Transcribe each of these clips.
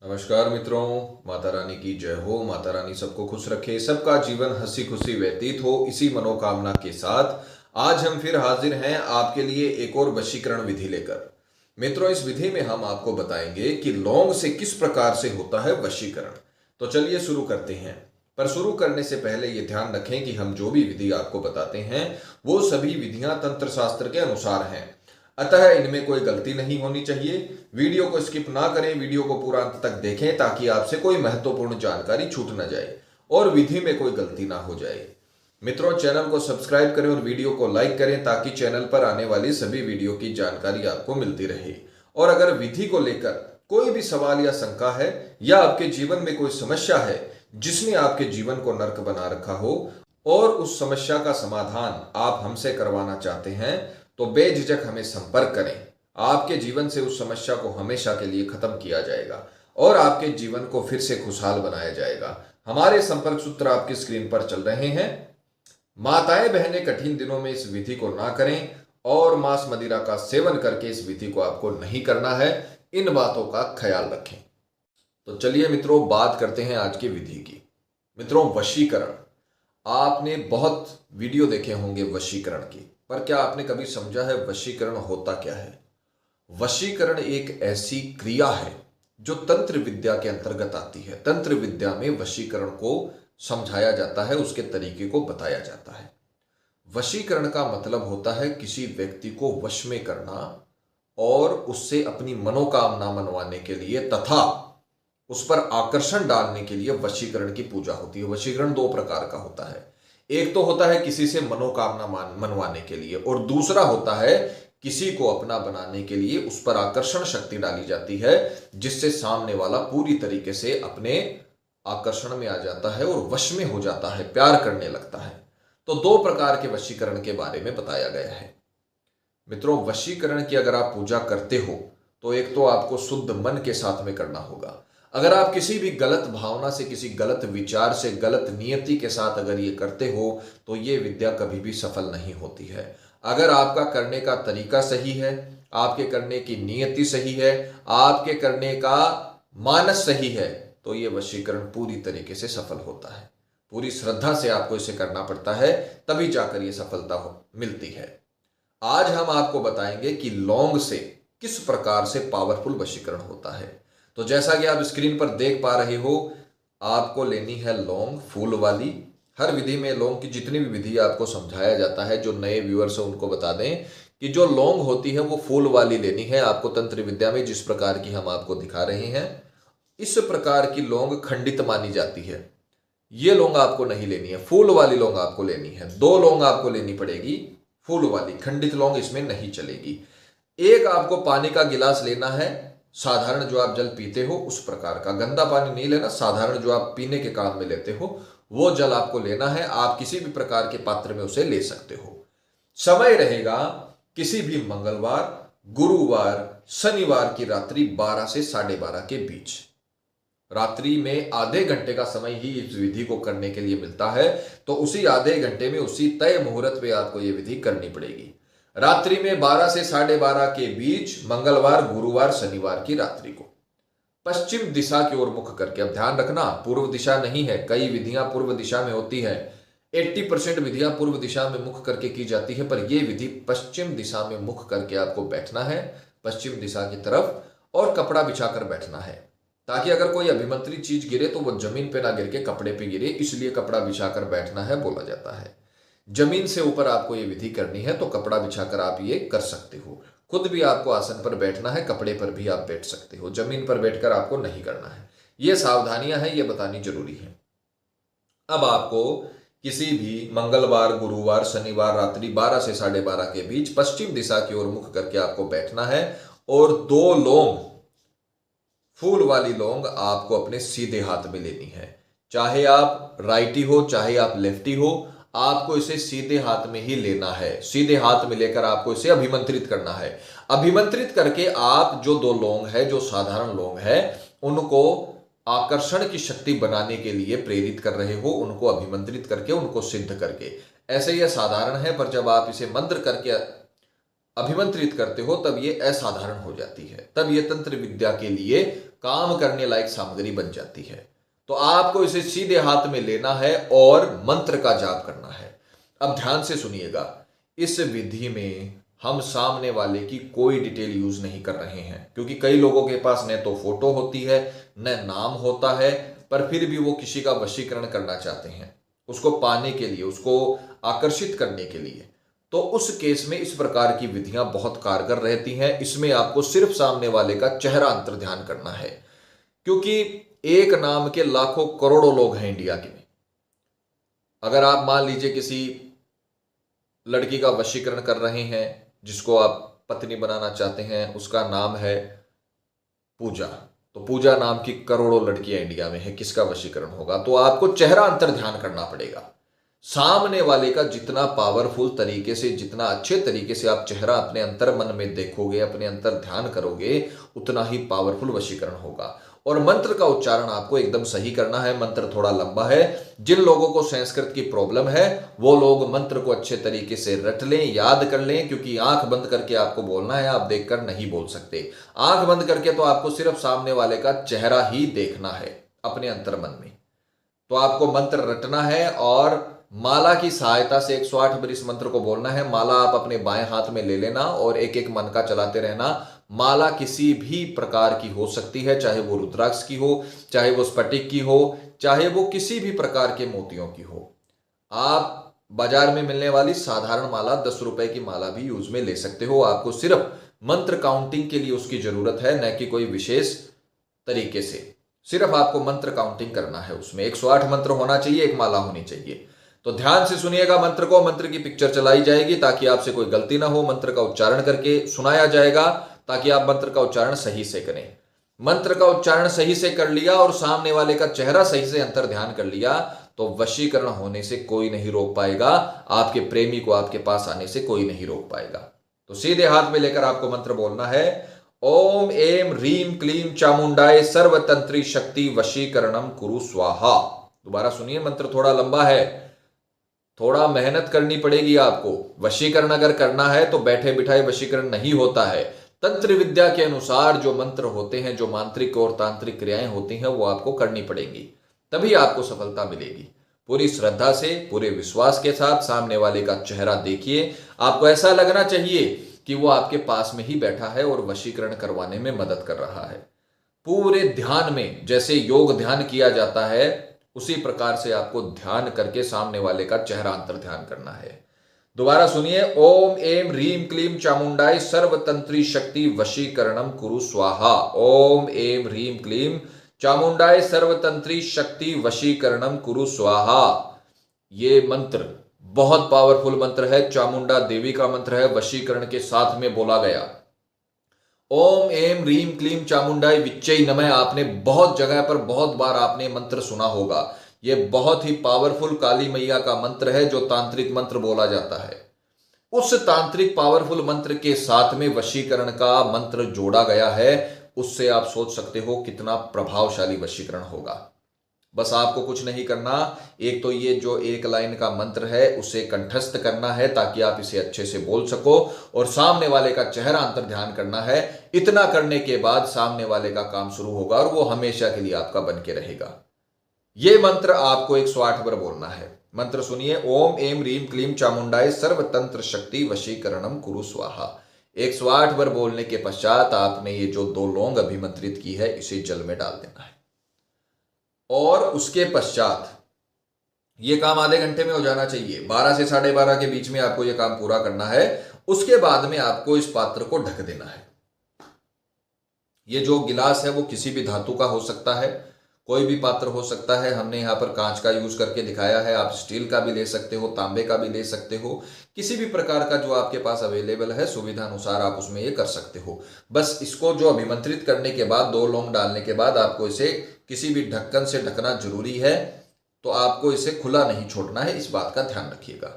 नमस्कार मित्रों, माता रानी की जय हो। माता रानी सबको खुश रखे, सबका जीवन हंसी खुशी व्यतीत हो, इसी मनोकामना के साथ आज हम फिर हाजिर हैं आपके लिए एक और वशीकरण विधि लेकर। मित्रों, इस विधि में हम आपको बताएंगे कि लौंग से किस प्रकार से होता है वशीकरण। तो चलिए शुरू करते हैं। पर शुरू करने से पहले ये ध्यान रखें कि हम जो भी विधि आपको बताते हैं वो सभी विधियां तंत्र शास्त्र के अनुसार हैं, अतः इनमें कोई गलती नहीं होनी चाहिए। वीडियो को स्किप ना करें, वीडियो को पूरा अंत तक देखें ताकि आपसे कोई महत्वपूर्ण जानकारी छूट न जाए और विधि में कोई गलती ना हो जाए। मित्रों, चैनल को सब्सक्राइब करें और वीडियो को लाइक करें ताकि चैनल पर आने वाली सभी वीडियो की जानकारी आपको मिलती रहे। और अगर विधि को लेकर कोई भी सवाल या शंका है या आपके जीवन में कोई समस्या है जिसने आपके जीवन को नर्क बना रखा हो और उस समस्या का समाधान आप हमसे करवाना चाहते हैं, तो बेझिझक हमें संपर्क करें। आपके जीवन से उस समस्या को हमेशा के लिए खत्म किया जाएगा और आपके जीवन को फिर से खुशहाल बनाया जाएगा। हमारे संपर्क सूत्र आपकी स्क्रीन पर चल रहे हैं। माताएं बहनें कठिन दिनों में इस विधि को ना करें और मांस मदिरा का सेवन करके इस विधि को आपको नहीं करना है। इन बातों का ख्याल रखें। तो चलिए मित्रों, बात करते हैं आज की विधि की। मित्रों, वशीकरण, आपने बहुत वीडियो देखे होंगे वशीकरण की, पर क्या आपने कभी समझा है वशीकरण होता क्या है? वशीकरण एक ऐसी क्रिया है जो तंत्र विद्या के अंतर्गत आती है। तंत्र विद्या में वशीकरण को समझाया जाता है, उसके तरीके को बताया जाता है। वशीकरण का मतलब होता है किसी व्यक्ति को वश में करना और उससे अपनी मनोकामना मनवाने के लिए तथा उस पर आकर्षण डालने के लिए वशीकरण की पूजा होती है। वशीकरण दो प्रकार का होता है। एक तो होता है किसी से मनोकामना मनवाने के लिए, और दूसरा होता है किसी को अपना बनाने के लिए उस पर आकर्षण शक्ति डाली जाती है, जिससे सामने वाला पूरी तरीके से अपने आकर्षण में आ जाता है और वश में हो जाता है, प्यार करने लगता है। तो दो प्रकार के वशीकरण के बारे में बताया गया है। मित्रों, वशीकरण की अगर आप पूजा करते हो तो एक तो आपको शुद्ध मन के साथ में करना होगा। अगर आप किसी भी गलत भावना से, किसी गलत विचार से, गलत नियति के साथ अगर ये करते हो तो ये विद्या कभी भी सफल नहीं होती है। अगर आपका करने का तरीका सही है, आपके करने की नियति सही है, आपके करने का मानस सही है, तो ये वशीकरण पूरी तरीके से सफल होता है। पूरी श्रद्धा से आपको इसे करना पड़ता है, तभी जाकर ये सफलता मिलती है। आज हम आपको बताएंगे कि लौंग से किस प्रकार से पावरफुल वशीकरण होता है। तो जैसा कि आप स्क्रीन पर देख पा रहे हो, आपको लेनी है लौंग फूल वाली। हर विधि में लौंग की जितनी भी विधि आपको समझाया जाता है, जो नए व्यूअर्स हैं उनको बता दें कि जो लौंग होती है वो फूल वाली लेनी है आपको। तंत्र विद्या में जिस प्रकार की हम आपको दिखा रहे हैं, इस प्रकार की लौंग खंडित मानी जाती है। ये लौंग आपको नहीं लेनी है, फूल वाली लौंग आपको लेनी है। दो लौंग आपको लेनी पड़ेगी फूल वाली, खंडित लौंग इसमें नहीं चलेगी। एक आपको पानी का गिलास लेना है, साधारण जो आप जल पीते हो उस प्रकार का। गंदा पानी नहीं लेना, साधारण जो आप पीने के काम में लेते हो वो जल आपको लेना है। आप किसी भी प्रकार के पात्र में उसे ले सकते हो। समय रहेगा किसी भी मंगलवार, गुरुवार, शनिवार की रात्रि 12 से 12:30 के बीच। रात्रि में आधे घंटे का समय ही इस विधि को करने के लिए मिलता है, तो उसी आधे घंटे में, उसी तय मुहूर्त पे आपको यह विधि करनी पड़ेगी। रात्रि में 12 से 12:30 के बीच, मंगलवार, गुरुवार, शनिवार की रात्रि को पश्चिम दिशा की ओर मुख करके। अब ध्यान रखना, पूर्व दिशा नहीं है। कई विधियां पूर्व दिशा में होती है, 80% विधियां पूर्व दिशा में मुख करके की जाती है, पर यह विधि पश्चिम दिशा में मुख करके आपको बैठना है, पश्चिम दिशा की तरफ, और कपड़ा बिछाकर बैठना है, ताकि अगर कोई अभिमंत्रित चीज गिरे तो वो जमीन पे ना गिर के कपड़े पे गिरे, इसलिए कपड़ा बिछाकर बैठना है बोला जाता है। जमीन से ऊपर आपको ये विधि करनी है, तो कपड़ा बिछाकर आप ये कर सकते हो। खुद भी आपको आसन पर बैठना है, कपड़े पर भी आप बैठ सकते हो, जमीन पर बैठकर आपको नहीं करना है। ये सावधानियां हैं, ये बतानी जरूरी है। अब आपको किसी भी मंगलवार, गुरुवार, शनिवार रात्रि 12 से 12:30 के बीच पश्चिम दिशा की ओर मुख करके आपको बैठना है, और दो लौंग, फूल वाली लौंग आपको अपने सीधे हाथ में लेनी है। चाहे आप राइटी हो, चाहे आप लेफ्टी हो, आपको इसे सीधे हाथ में ही लेना है। सीधे हाथ में लेकर आपको इसे अभिमंत्रित करना है। अभिमंत्रित करके आप जो दो लौंग है, जो साधारण लौंग है, उनको आकर्षण की शक्ति बनाने के लिए प्रेरित कर रहे हो, उनको अभिमंत्रित करके, उनको सिद्ध करके। ऐसे यह साधारण है, पर जब आप इसे मंत्र करके अभिमंत्रित करते हो तब ये असाधारण हो जाती है, तब ये तंत्र विद्या के लिए काम करने लायक सामग्री बन जाती है। तो आपको इसे सीधे हाथ में लेना है और मंत्र का जाप करना है। अब ध्यान से सुनिएगा, इस विधि में हम सामने वाले की कोई डिटेल यूज नहीं कर रहे हैं, क्योंकि कई लोगों के पास न तो फोटो होती है न नाम होता है, पर फिर भी वो किसी का वशीकरण करना चाहते हैं, उसको पाने के लिए, उसको आकर्षित करने के लिए। तो उस केस में इस प्रकार की विधियां बहुत कारगर रहती हैं। इसमें आपको सिर्फ सामने वाले का चेहरा अंतर ध्यान करना है, क्योंकि एक नाम के लाखों करोड़ों लोग हैं इंडिया के में। अगर आप मान लीजिए किसी लड़की का वशीकरण कर रहे हैं, जिसको आप पत्नी बनाना चाहते हैं, उसका नाम है पूजा, तो पूजा नाम की करोड़ों लड़कियां इंडिया में है, किसका वशीकरण होगा? तो आपको चेहरा अंतर ध्यान करना पड़ेगा। सामने वाले का जितना पावरफुल तरीके से, जितना अच्छे तरीके से आप चेहरा अपने अंतर मन में देखोगे, अपने अंतर ध्यान करोगे, उतना ही पावरफुल वशीकरण होगा। और मंत्र का उच्चारण आपको एकदम सही करना है। मंत्र थोड़ा लंबा है। जिन लोगों को संस्कृत की प्रॉब्लम है वो लोग मंत्र को अच्छे तरीके से रट लें, याद कर लें, क्योंकि आंख बंद करके आपको बोलना है, आप देखकर नहीं बोल सकते। आंख बंद करके तो आपको सिर्फ सामने वाले का चेहरा ही देखना है अपने अंतर मन में। तो आपको मंत्र रटना है और माला की सहायता से 108 बार इस मंत्र को बोलना है। माला आप अपने बाएं हाथ में ले लेना और एक एक मन का चलाते रहना। माला किसी भी प्रकार की हो सकती है, चाहे वो रुद्राक्ष की हो, चाहे वो स्फटिक की हो, चाहे वो किसी भी प्रकार के मोतियों की हो। आप बाजार में मिलने वाली साधारण माला 10 रुपए की माला भी यूज में ले सकते हो। आपको सिर्फ मंत्र काउंटिंग के लिए उसकी जरूरत है, न कि कोई विशेष तरीके से। सिर्फ आपको मंत्र काउंटिंग करना है, उसमें 108 मंत्र होना चाहिए, एक माला होनी चाहिए। तो ध्यान से सुनिएगा मंत्र को। मंत्र की पिक्चर चलाई जाएगी ताकि आपसे कोई गलती ना हो। मंत्र का उच्चारण करके सुनाया जाएगा ताकि आप मंत्र का उच्चारण सही से करें। मंत्र का उच्चारण सही से कर लिया और सामने वाले का चेहरा सही से अंतर ध्यान कर लिया तो वशीकरण होने से कोई नहीं रोक पाएगा। आपके प्रेमी को आपके पास आने से कोई नहीं रोक पाएगा। तो सीधे हाथ में लेकर आपको मंत्र बोलना है, ओम एम ह्रीम क्लीम चामुंडाय सर्वतंत्री शक्ति वशीकरणम कुरु स्वाहा। दोबारा सुनिए, मंत्र थोड़ा लंबा है, थोड़ा मेहनत करनी पड़ेगी आपको। वशीकरण अगर करना है तो बैठे बिठाए वशीकरण नहीं होता है। तंत्र विद्या के अनुसार जो मंत्र होते हैं, जो मांत्रिक और तांत्रिक क्रियाएं होती हैं, वो आपको करनी पड़ेंगी, तभी आपको सफलता मिलेगी। पूरी श्रद्धा से, पूरे विश्वास के साथ सामने वाले का चेहरा देखिए। आपको ऐसा लगना चाहिए कि वो आपके पास में ही बैठा है और वशीकरण करवाने में मदद कर रहा है। पूरे ध्यान में, जैसे योग ध्यान किया जाता है, उसी प्रकार से आपको ध्यान करके सामने वाले का चेहरा अंतर ध्यान करना है। दोबारा सुनिए, ओम एम ह्रीम क्लीम चामुंडाई सर्वतंत्री शक्ति वशीकरणम कुरु स्वाहा। ओम एम ह्रीम क्लीम चामुंडाई सर्वतंत्री शक्ति वशीकरणम कुरु स्वाहा। ये मंत्र बहुत पावरफुल मंत्र है, चामुंडा देवी का मंत्र है, वशीकरण के साथ में बोला गया। ओम एम ह्रीम क्लीम चामुंडाई विच्चई नमः। आपने बहुत जगह पर बहुत बार आपने मंत्र सुना होगा। यह बहुत ही पावरफुल काली मैया का मंत्र है जो तांत्रिक मंत्र बोला जाता है। उस तांत्रिक पावरफुल मंत्र के साथ में वशीकरण का मंत्र जोड़ा गया है। उससे आप सोच सकते हो कितना प्रभावशाली वशीकरण होगा। बस आपको कुछ नहीं करना, एक तो ये जो एक लाइन का मंत्र है उसे कंठस्थ करना है ताकि आप इसे अच्छे से बोल सको, और सामने वाले का चेहरा अंतर ध्यान करना है। इतना करने के बाद सामने वाले का काम शुरू होगा और वो हमेशा के लिए आपका बन के रहेगा। ये मंत्र आपको 108 बार बोलना है। मंत्र सुनिए, ओम एम ह्रीम क्लीम चामुंडाय सर्वतंत्र शक्ति वशीकरणम कुरु स्वाहा। 108 बार बोलने के पश्चात आपने ये जो 2 लौंग अभिमंत्रित की है इसे जल में डाल देना है, और उसके पश्चात ये काम आधे घंटे में हो जाना चाहिए। 12 से 12:30 के बीच में आपको ये काम पूरा करना है। उसके बाद में आपको इस पात्र को ढक देना है। ये जो गिलास है वो किसी भी धातु का हो सकता है, कोई भी पात्र हो सकता है। हमने यहाँ पर कांच का यूज करके दिखाया है, आप स्टील का भी ले सकते हो, तांबे का भी ले सकते हो, किसी भी प्रकार का जो आपके पास अवेलेबल है, सुविधा अनुसार आप उसमें ये कर सकते हो। बस इसको जो अभिमंत्रित करने के बाद 2 लौंग डालने के बाद आपको इसे किसी भी ढक्कन से ढकना जरूरी है। तो आपको इसे खुला नहीं छोड़ना है, इस बात का ध्यान रखिएगा।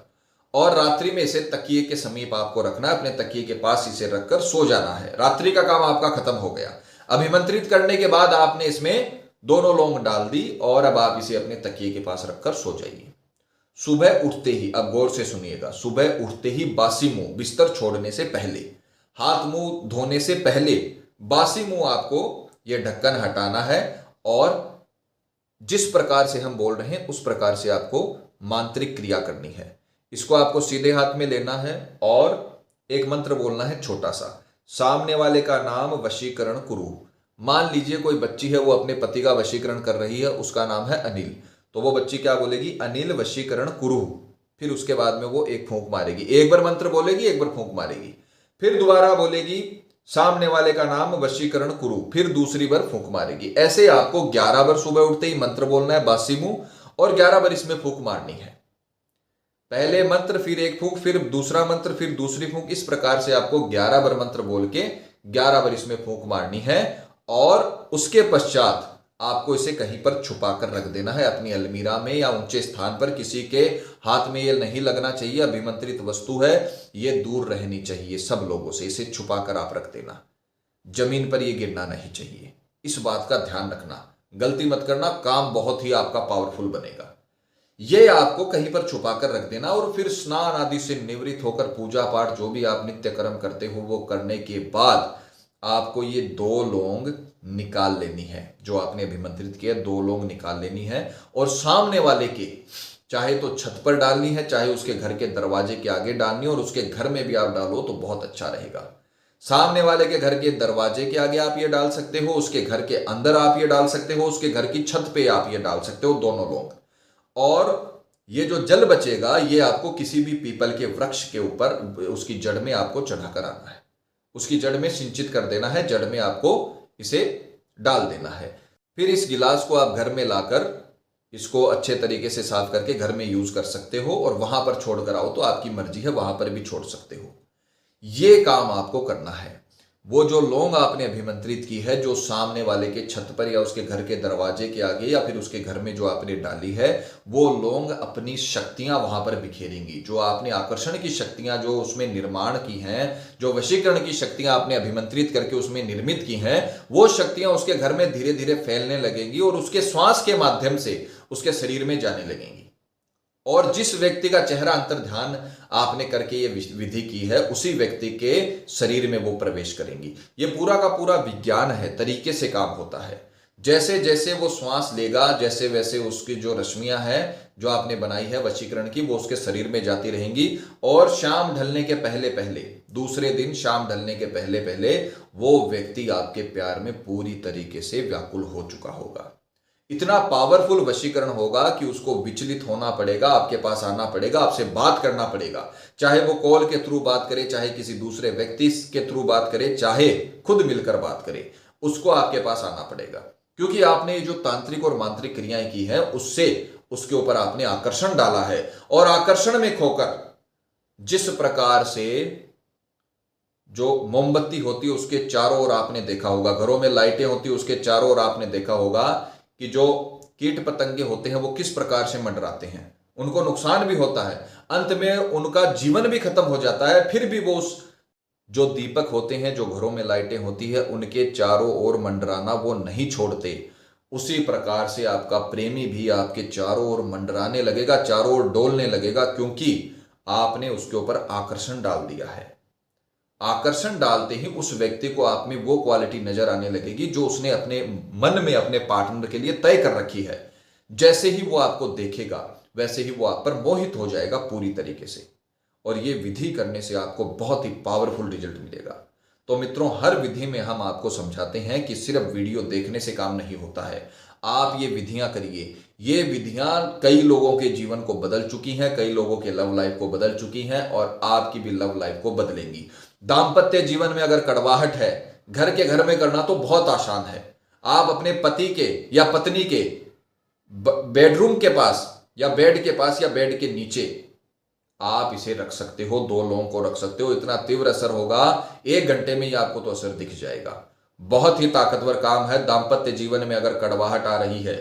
और रात्रि में इसे तकिए के समीप आपको रखना है, अपने तकिए के पास इसे रखकर सो जाना है। रात्रि का काम आपका खत्म हो गया। अभिमंत्रित करने के बाद आपने इसमें दोनों लौंग डाल दी और अब आप इसे अपने तकिए के पास रखकर सो जाइए। सुबह उठते ही, अब गौर से सुनिएगा, सुबह उठते ही बासी मुंह, बिस्तर छोड़ने से पहले, हाथ मुंह धोने से पहले बासी मुंह आपको ये ढक्कन हटाना है और जिस प्रकार से हम बोल रहे हैं उस प्रकार से आपको मांत्रिक क्रिया करनी है। इसको आपको सीधे हाथ में लेना है और एक मंत्र बोलना है छोटा सा। सामने वाले का नाम वशीकरण कुरु। मान लीजिए कोई बच्ची है, वो अपने पति का वशीकरण कर रही है, उसका नाम है अनिल। तो वो बच्ची क्या बोलेगी? अनिल वशीकरण कुरु। फिर उसके बाद में वो एक फूंक मारेगी, एक बार मंत्र बोलेगी, एक बार फूंक मारेगी, फिर दोबारा बोलेगी सामने वाले का नाम वशीकरण कुरु, फिर दूसरी बार फूंक मारेगी। ऐसे आपको 11 बार सुबह उठते ही मंत्र बोलना है बासी मुंह, और 11 बार इसमें फूंक मारनी है। पहले मंत्र, फिर एक फूंक, फिर दूसरा मंत्र, फिर दूसरी फूंक। इस प्रकार से आपको 11 बार मंत्र बोल के 11 बार इसमें फूंक मारनी है। और उसके पश्चात आपको इसे कहीं पर छुपा कर रख देना है, अपनी अलमीरा में या ऊंचे स्थान पर। किसी के हाथ में ये नहीं लगना चाहिए, अभिमंत्रित वस्तु है, ये दूर रहनी चाहिए सब लोगों से। इसे छुपा कर आप रख देना, जमीन पर ये गिरना नहीं चाहिए। इस बात का ध्यान रखना, गलती मत करना, काम बहुत ही आपका पावरफुल बनेगा। ये आपको कहीं पर छुपा कर रख देना और फिर स्नान आदि से निवृत्त होकर पूजा पाठ जो भी आप नित्य कर्म करते हो वो करने के बाद आपको ये 2 लौंग निकाल लेनी है। जो आपने अभिमंत्रित किया 2 लौंग निकाल लेनी है और सामने वाले के, चाहे तो छत पर डालनी है, चाहे उसके घर के दरवाजे के आगे डालनी है, और उसके घर में भी आप डालो तो बहुत अच्छा रहेगा। सामने वाले के घर के दरवाजे के आगे आप ये डाल सकते हो, उसके घर के अंदर आप ये डाल सकते हो, उसके घर की छत पे आप ये डाल सकते हो, दोनों लौंग। और ये जो जल बचेगा ये आपको किसी भी पीपल के वृक्ष के ऊपर उसकी जड़ में आपको चढ़ा कर आना है, उसकी जड़ में सिंचित कर देना है, जड़ में आपको इसे डाल देना है। फिर इस गिलास को आप घर में लाकर इसको अच्छे तरीके से साफ करके घर में यूज कर सकते हो, और वहां पर छोड़कर आओ तो आपकी मर्जी है, वहां पर भी छोड़ सकते हो। ये काम आपको करना है। वो जो लौंग आपने अभिमंत्रित की है, जो सामने वाले के छत पर या उसके घर के दरवाजे के आगे या फिर उसके घर में जो आपने डाली है, वो लौंग अपनी शक्तियां वहां पर बिखेरेंगी। जो आपने आकर्षण की शक्तियां जो उसमें निर्माण की हैं, जो वशीकरण की शक्तियां आपने अभिमंत्रित करके उसमें निर्मित की हैं, वो शक्तियां उसके घर में धीरे धीरे फैलने लगेंगी और उसके श्वास के माध्यम से उसके शरीर में जाने लगेंगी। और जिस व्यक्ति का चेहरा अंतर ध्यान आपने करके ये विधि की है, उसी व्यक्ति के शरीर में वो प्रवेश करेंगी। ये पूरा का पूरा विज्ञान है, तरीके से काम होता है। जैसे जैसे वो श्वास लेगा, जैसे वैसे उसकी जो रश्मियां हैं जो आपने बनाई है वशीकरण की, वो उसके शरीर में जाती रहेंगी। और शाम ढलने के पहले पहले, दूसरे दिन शाम ढलने के पहले पहले वो व्यक्ति आपके प्यार में पूरी तरीके से व्याकुल हो चुका होगा। इतना पावरफुल वशीकरण होगा कि उसको विचलित होना पड़ेगा, आपके पास आना पड़ेगा, आपसे बात करना पड़ेगा। चाहे वो कॉल के थ्रू बात करे, चाहे किसी दूसरे व्यक्ति के थ्रू बात करे, चाहे खुद मिलकर बात करे, उसको आपके पास आना पड़ेगा। क्योंकि आपने ये जो तांत्रिक और मांत्रिक क्रियाएं की है, उससे उसके ऊपर आपने आकर्षण डाला है। और आकर्षण में खोकर जिस प्रकार से जो मोमबत्ती होती है उसके चारों ओर आपने देखा होगा, घरों में लाइटें होती है उसके चारों ओर आपने देखा होगा कि जो कीट पतंगे होते हैं वो किस प्रकार से मंडराते हैं, उनको नुकसान भी होता है, अंत में उनका जीवन भी खत्म हो जाता है। फिर भी वो उस जो दीपक होते हैं, जो घरों में लाइटें होती है, उनके चारों ओर मंडराना वो नहीं छोड़ते। उसी प्रकार से आपका प्रेमी भी आपके चारों ओर मंडराने लगेगा, चारों ओर डोलने लगेगा, क्योंकि आपने उसके ऊपर आकर्षण डाल दिया है। आकर्षण डालते ही उस व्यक्ति को आप में वो क्वालिटी नजर आने लगेगी जो उसने अपने मन में अपने पार्टनर के लिए तय कर रखी है। जैसे ही वो आपको देखेगा वैसे ही वो आप पर मोहित हो जाएगा पूरी तरीके से। और ये विधि करने से आपको बहुत ही पावरफुल रिजल्ट मिलेगा। तो मित्रों, हर विधि में हम आपको समझाते हैं कि सिर्फ वीडियो देखने से काम नहीं होता है, आप ये विधियां करिए। ये विधियां कई लोगों के जीवन को बदल चुकी हैं, कई लोगों के लव लाइफ को बदल चुकी हैं, और आपकी भी लव लाइफ को बदलेंगी। दाम्पत्य जीवन में अगर कड़वाहट है, घर में करना तो बहुत आसान है। आप अपने पति के या पत्नी के बेडरूम के पास या बेड के पास या बेड के नीचे आप इसे रख सकते हो, 2 लौंग को रख सकते हो। इतना तीव्र असर होगा, 1 घंटे में ही आपको तो असर दिख जाएगा। बहुत ही ताकतवर काम है। दाम्पत्य जीवन में अगर कड़वाहट आ रही है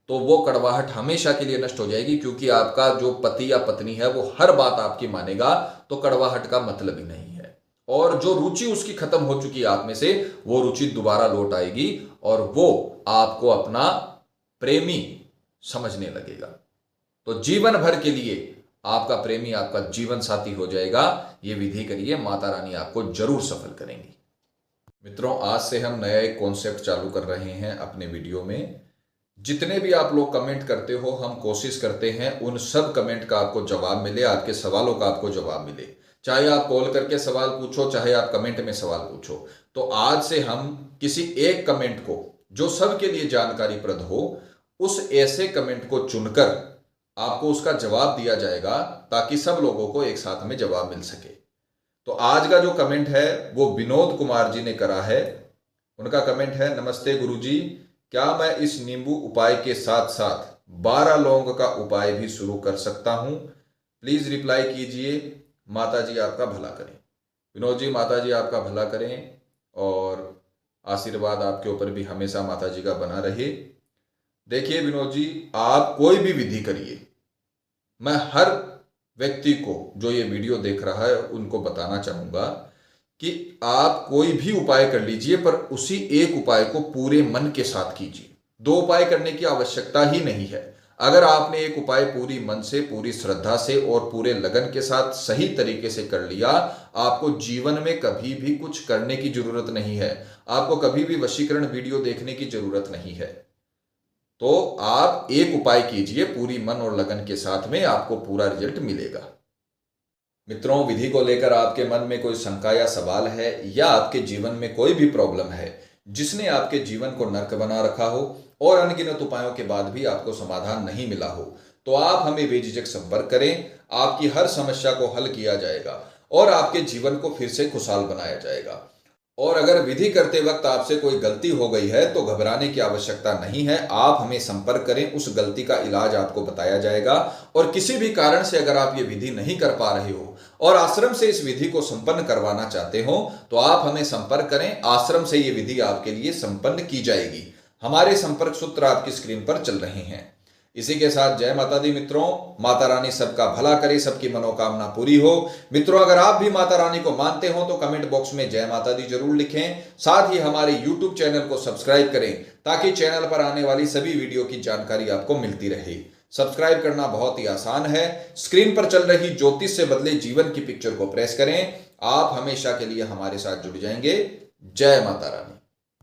तो वो कड़वाहट हमेशा के लिए नष्ट हो जाएगी, क्योंकि आपका जो पति या पत्नी है वो हर बात आपकी मानेगा, तो कड़वाहट का मतलब ही नहीं है। और जो रुचि उसकी खत्म हो चुकी है आप में से, वो रुचि दोबारा लौट आएगी और वो आपको अपना प्रेमी समझने लगेगा। तो जीवन भर के लिए आपका प्रेमी आपका जीवन साथी हो जाएगा। ये विधि करिए, माता रानी आपको जरूर सफल करेंगी। मित्रों, आज से हम नया एक कॉन्सेप्ट चालू कर रहे हैं अपने वीडियो में। जितने भी आप लोग कमेंट करते हो, हम कोशिश करते हैं उन सब कमेंट का आपको जवाब मिले, आपके सवालों का आपको जवाब मिले। चाहे आप कॉल करके सवाल पूछो, चाहे आप कमेंट में सवाल पूछो। तो आज से हम किसी एक कमेंट को, जो सबके लिए जानकारीप्रद हो, उस ऐसे कमेंट को चुनकर आपको उसका जवाब दिया जाएगा, ताकि सब लोगों को एक साथ में जवाब मिल सके। तो आज का जो कमेंट है वो विनोद कुमार जी ने करा है। उनका कमेंट है, नमस्ते गुरुजी, क्या मैं इस नींबू उपाय के साथ साथ 12 लौंग का उपाय भी शुरू कर सकता हूं? प्लीज रिप्लाई कीजिए, माता जी आपका भला करें। विनोद जी, माता जी आपका भला करें और आशीर्वाद आपके ऊपर भी हमेशा माता जी का बना रहे। देखिए विनोद जी, आप कोई भी विधि करिए, मैं हर व्यक्ति को जो ये वीडियो देख रहा है उनको बताना चाहूंगा कि आप कोई भी उपाय कर लीजिए, पर उसी एक उपाय को पूरे मन के साथ कीजिए। दो उपाय करने की आवश्यकता ही नहीं है। अगर आपने एक उपाय पूरी मन से, पूरी श्रद्धा से और पूरे लगन के साथ सही तरीके से कर लिया, आपको जीवन में कभी भी कुछ करने की जरूरत नहीं है। आपको कभी भी वशीकरण वीडियो देखने की जरूरत नहीं है। तो आप एक उपाय कीजिए पूरी मन और लगन के साथ में, आपको पूरा रिजल्ट मिलेगा। मित्रों, विधि को लेकर आपके मन में कोई शंका या सवाल है, या आपके जीवन में कोई भी प्रॉब्लम है जिसने आपके जीवन को नर्क बना रखा हो और अनगिनत उपायों के बाद भी आपको समाधान नहीं मिला हो, तो आप हमें बेझिझक संपर्क करें। आपकी हर समस्या को हल किया जाएगा और आपके जीवन को फिर से खुशहाल बनाया जाएगा। और अगर विधि करते वक्त आपसे कोई गलती हो गई है तो घबराने की आवश्यकता नहीं है। आप हमें संपर्क करें, उस गलती का इलाज आपको बताया जाएगा। और किसी भी कारण से अगर आप ये विधि नहीं कर पा रहे हो और आश्रम से इस विधि को संपन्न करवाना चाहते हो, तो आप हमें संपर्क करें। आश्रम से ये विधि आपके लिए संपन्न की जाएगी। हमारे संपर्क सूत्र आपकी स्क्रीन पर चल रहे हैं। इसी के साथ जय माता दी मित्रों। माता रानी सबका भला करे, सबकी मनोकामना पूरी हो। मित्रों, अगर आप भी माता रानी को मानते हो तो कमेंट बॉक्स में जय माता दी जरूर लिखें। साथ ही हमारे YouTube चैनल को सब्सक्राइब करें, ताकि चैनल पर आने वाली सभी वीडियो की जानकारी आपको मिलती रहे। सब्सक्राइब करना बहुत ही आसान है। स्क्रीन पर चल रही ज्योतिष से बदले जीवन की पिक्चर को प्रेस करें। आप हमेशा के लिए हमारे साथ जुड़ जाएंगे। जय माता रानी।